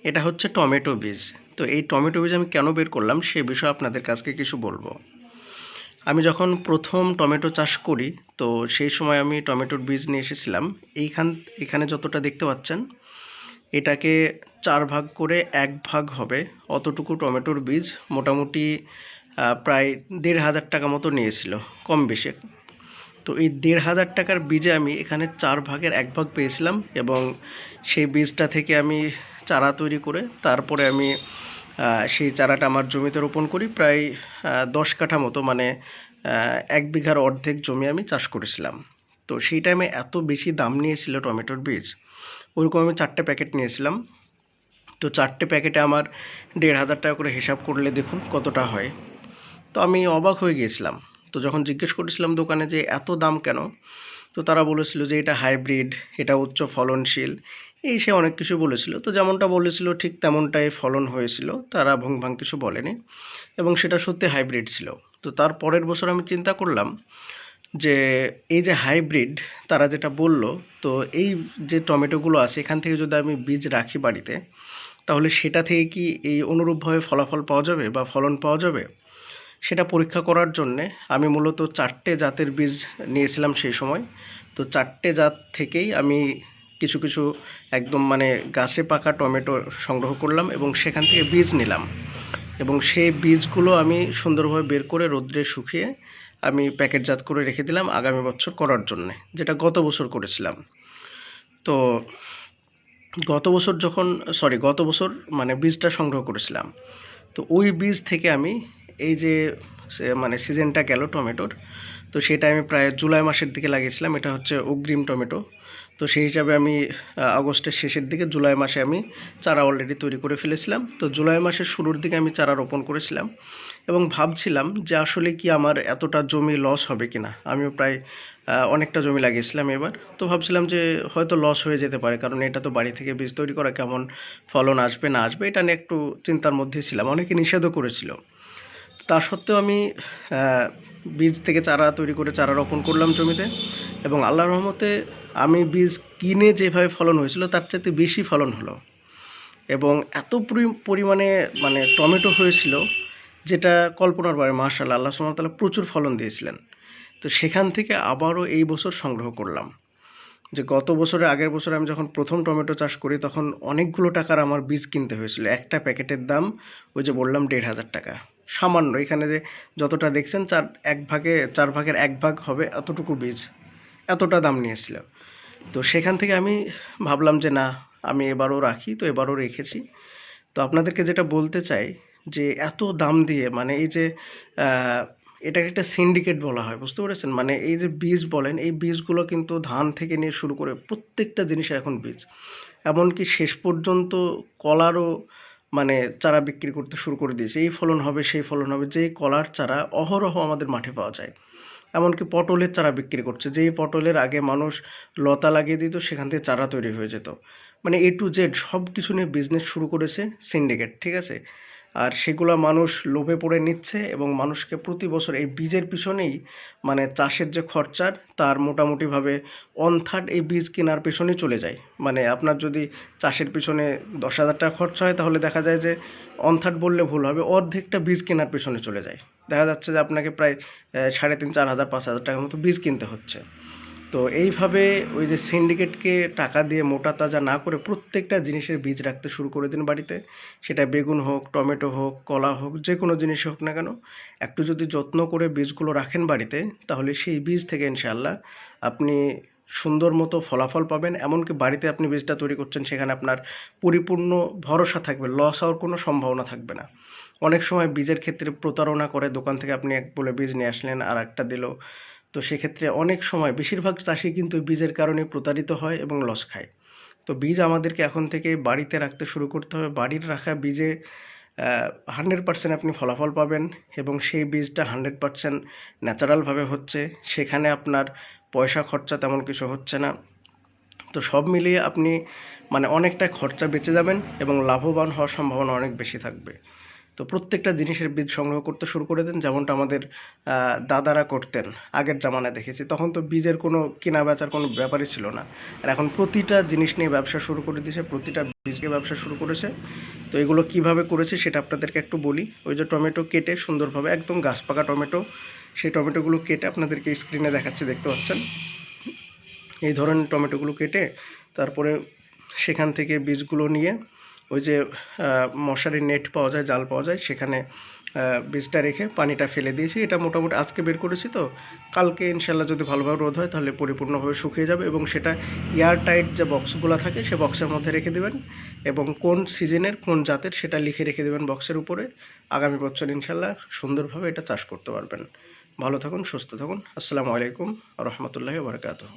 এটা হচ্ছে টমেটো বীজ। তো এই টমেটো বীজ আমি কেন বের করলাম সে বিষয়ে আপনাদের কাছকে কিছু বলবো। আমি যখন প্রথম টমেটো চাষ করি তো সেই সময় আমি টমেটোর বীজ নিয়ে এসেছিলাম। এখানে যতটা দেখতে পাচ্ছেন এটাকে 4 ভাগ করে 1 ভাগ হবে অতটুকু টমেটোর বীজ মোটামুটি প্রায় 1,500 টাকা মতো নিয়েছিল, কম বেশি। তো এই 1,500 টাকার বীজে আমি এখানে 4 ভাগের 1 ভাগ পেয়েছিলাম এবং সেই বীজটা থেকে আমি চারা তৈরি করে তারপরে আমি সেই চারাটা আমার জমিতে রোপণ করি। প্রায় 10 কাঠা মতো, মানে 1 বিঘার অর্ধেক জমি আমি চাষ করেছিলাম। তো সেই টাইমে এত বেশি দাম নিয়েছিল টমেটোর বীজ, ওরকম আমি 4টে প্যাকেট নিয়েছিলাম। তো 4টে প্যাকেটে আমার 1,500 টাকা করে হিসাব করলে দেখুন কতটা হয়। তো আমি অবাক হয়ে গিয়েছিলাম। তো যখন জিজ্ঞেস করেছিলাম দোকানে যে এত দাম কেন, তো তারা বলেছিল যে এটা হাইব্রিড, এটা উচ্চ ফলনশীল, এই সে অনেক কিছু বলেছিল। তো যেমনটা বলেছিল ঠিক তেমনটাই ফলন হয়েছিল, তারা ভুংভাং কিছু বলেনি এবং সেটা সত্যি হাইব্রিড ছিল। তো তার পরের বছর আমি চিন্তা করলাম যে এই যে হাইব্রিড তারা যেটা বলল, তো এই যে টমেটোগুলো আছে এখান থেকে যদি আমি বীজ রাখি বাড়িতে, তাহলে সেটা থেকে কি এই অনুরূপভাবে ফলাফল পাওয়া যাবে বা ফলন পাওয়া যাবে? সেটা পরীক্ষা করার জন্যে আমি মূলত 4টে জাতের বীজ নিয়েছিলাম সেই সময়। তো 4টে জাত থেকেই আমি কিছু কিছু একদম মানে গাছে পাকা টমেটো সংগ্রহ করলাম এবং সেখান থেকে বীজ নিলাম এবং সেই বীজগুলো আমি সুন্দরভাবে বের করে রোদ্রে শুকিয়ে আমি প্যাকেটজাত করে রেখে দিলাম আগামী বছর করার জন্যে, যেটা গত বছর করেছিলাম। তো গত বছর মানে বীজটা সংগ্রহ করেছিলাম। তো ওই বীজ থেকে আমি এই যে মানে সিজনটা গেল টমেটোর, তো সেটা আমি প্রায় জুলাই মাসের দিকে লাগিয়েছিলাম। এটা হচ্ছে অগ্রিম টমেটো। তো সেই হিসাবে আমি আগস্টের শেষের দিকে জুলাই মাসে আমি চারা অলরেডি তৈরি করে ফেলেছিলাম। তো জুলাই মাসের শুরুর দিকে আমি চারা রোপণ করেছিলাম এবং ভাবছিলাম যে আসলে কি আমার এতটা জমি লস হবে কিনা। আমিও প্রায় অনেকটা জমি লাগিয়েছিলাম এবার। তো ভাবছিলাম যে হয়তো লস হয়ে যেতে পারে, কারণ এটা তো বাড়ি থেকে বীজ তৈরি করা, কেমন ফলন আসবে না আসবে এটা নিয়ে একটু চিন্তার মধ্যেই ছিলাম। অনেকে নিষেধও করেছিল। তা সত্ত্বেও আমি বীজ থেকে চারা তৈরি করে চারা রোপণ করলাম জমিতে এবং আল্লাহর রহমতে আমি বীজ কিনে যেভাবে ফলন হয়েছিল তার চাইতে বেশি ফলন হলো এবং এত পরিমাণে মানে টমেটো হয়েছিল যেটা কল্পনার বাইরে। মাশাআল্লাহ, আল্লাহ সুবহানাহু ওয়া তাআলা প্রচুর ফলন দিয়েছিলেন। তো সেখান থেকে আবারও এই বছর সংগ্রহ করলাম। যে গত বছরে আগের বছরে আমি যখন প্রথম টমেটো চাষ করি তখন অনেকগুলো টাকার আমার বীজ কিনতে হয়েছিল। একটা প্যাকেটের দাম ওই যে বললাম 1,500 টাকা। সামান্য এখানে যে যতটা দেখছেন 4 ভাগের 1 ভাগ হবে এতটুকু বীজ, এতটা দাম নিয়েছিল। তো সেখান থেকে আমি ভাবলাম যে না, আমি এবারও রাখি। তো এবারও রেখেছি। তো আপনাদেরকে যেটা বলতে চাই যে এত দাম দিয়ে মানে এই যে আহ, এটাকে একটা সিন্ডিকেট বলা হয়, বুঝতে পেরেছেন? মানে এই যে বীজ বলেন, এই বীজগুলো কিন্তু ধান থেকে নিয়ে শুরু করে প্রত্যেকটা জিনিসের এখন বীজ। এমনকি শেষ পর্যন্ত কলারও মানে চারা বিক্রি করতে শুরু করে দিয়েছে। এই ফলন হবে সেই ফলন হবে, যে কলার চারা অহরহ আমাদের মাঠে পাওয়া যায়। এমনকি পটলের চারা বিক্রি করছে, যেই পটলের আগে মানুষ লতা লাগিয়ে দিত সেখান থেকে চারা তৈরি হয়ে যেত। মানে এ টু জেড সব কিছু নিয়ে বিজনেস শুরু করেছে সিন্ডিকেট, ঠিক আছে? আর সেগুলো মানুষ লোভে পড়ে নিচ্ছে এবং মানুষকে প্রতি বছর এই বীজের পিছনেই মানে চাষের যে খরচার তার মোটামুটিভাবে 1/3 এই বীজ কেনার পেছনেই চলে যায়। মানে আপনার যদি চাষের পিছনে 10,000 টাকা খরচা হয় তাহলে দেখা যায় যে 1/3 বললে ভুল হবে, অর্ধেকটা বীজ কেনার পেছনে চলে যায়। দেখা যাচ্ছে যে আপনাকে প্রায় 3,500, 4,000, 5,000 টাকার মতো বীজ কিনতে হচ্ছে। তো এইভাবে ওই যে সিন্ডিকেটকে টাকা দিয়ে মোটা তাজা না করে প্রত্যেকটা জিনিসের বীজ রাখতে শুরু করে দিন বাড়িতে। সেটা বেগুন হোক, টমেটো হোক, কলা হোক, যে কোনো জিনিস হোক না কেন, একটু যদি যত্ন করে বীজগুলো রাখেন বাড়িতে, তাহলে সেই বীজ থেকে ইনশাআল্লাহ আপনি সুন্দর মতো ফলাফল পাবেন। এমনকি বাড়িতে আপনি বীজটা তৈরি করছেন সেখানে আপনার পরিপূর্ণ ভরসা থাকবে, লস হওয়ার কোনো সম্ভাবনা থাকবে না। অনেক সময় বীজের ক্ষেত্রে প্রতারণা করে, দোকান থেকে আপনি এক বলে বীজ নিয়ে আসলেন আর একটা দিল। তো সেক্ষেত্রে অনেক সময় বেশিরভাগ চাষি কিন্তু বীজের কারণে প্রতারিত হয় এবং লস খায়। তো বীজ আমাদেরকে এখন থেকে বাড়িতে রাখতে শুরু করতে হবে। বাড়ির রাখা বীজে 100% আপনি ফলাফল পাবেন এবং সেই বীজটা 100% ন্যাচারালভাবে হচ্ছে। সেখানে আপনার পয়সা খরচা তেমন কিছু হচ্ছে না। তো সব মিলিয়ে আপনি মানে অনেকটা খরচা বেঁচে যাবেন এবং লাভবান হওয়ার সম্ভাবনা অনেক বেশি থাকবে। তো প্রত্যেকটা জিনিসের বীজ সংগ্রহ করতে শুরু করে দেন, যেমনটা আমাদের দাদারা করতেন আগের জামানায় দেখেছি। তখন তো বীজের কোনো কেনা বেচার কোনো ব্যাপারই ছিল না, আর এখন প্রতিটা জিনিস নিয়ে ব্যবসা শুরু করে দিয়েছে, প্রতিটা বীজ নিয়ে ব্যবসা শুরু করেছে। তো এগুলো কিভাবে করেছে সেটা আপনাদেরকে একটু বলি। ওই যে টমেটো কেটে সুন্দরভাবে, একদম গাছ পাকা টমেটো, সেই টমেটোগুলো কেটে আপনাদেরকে স্ক্রিনে দেখাচ্ছি, দেখতে পাচ্ছেন। এই ধরনের টমেটোগুলো কেটে তারপরে সেখান থেকে বীজগুলো নিয়ে ওই যে মশারির নেট পাওয়া যায়, জাল পাওয়া যায়, সেখানে বীজটা রেখে পানিটা ফেলে দিয়েছি। এটা মোটামুটি আজকে বের করেছি, তো কালকে ইনশাল্লাহ যদি ভালোভাবে রোদ হয় তাহলে পরিপূর্ণভাবে শুকিয়ে যাবে, এবং সেটা এয়ার টাইট যে বক্সগুলো থাকে সে বক্সের মধ্যে রেখে দেবেন, এবং কোন সিজনের কোন জাতের সেটা লিখে রেখে দেবেন বক্সের উপরে। আগামী বছর ইনশাল্লাহ সুন্দরভাবে এটা চাষ করতে পারবেন। ভালো থাকুন, সুস্থ থাকুন। আসসালামু আলাইকুম রহমতুল্লাহি ওয়া বারাকাতুহু।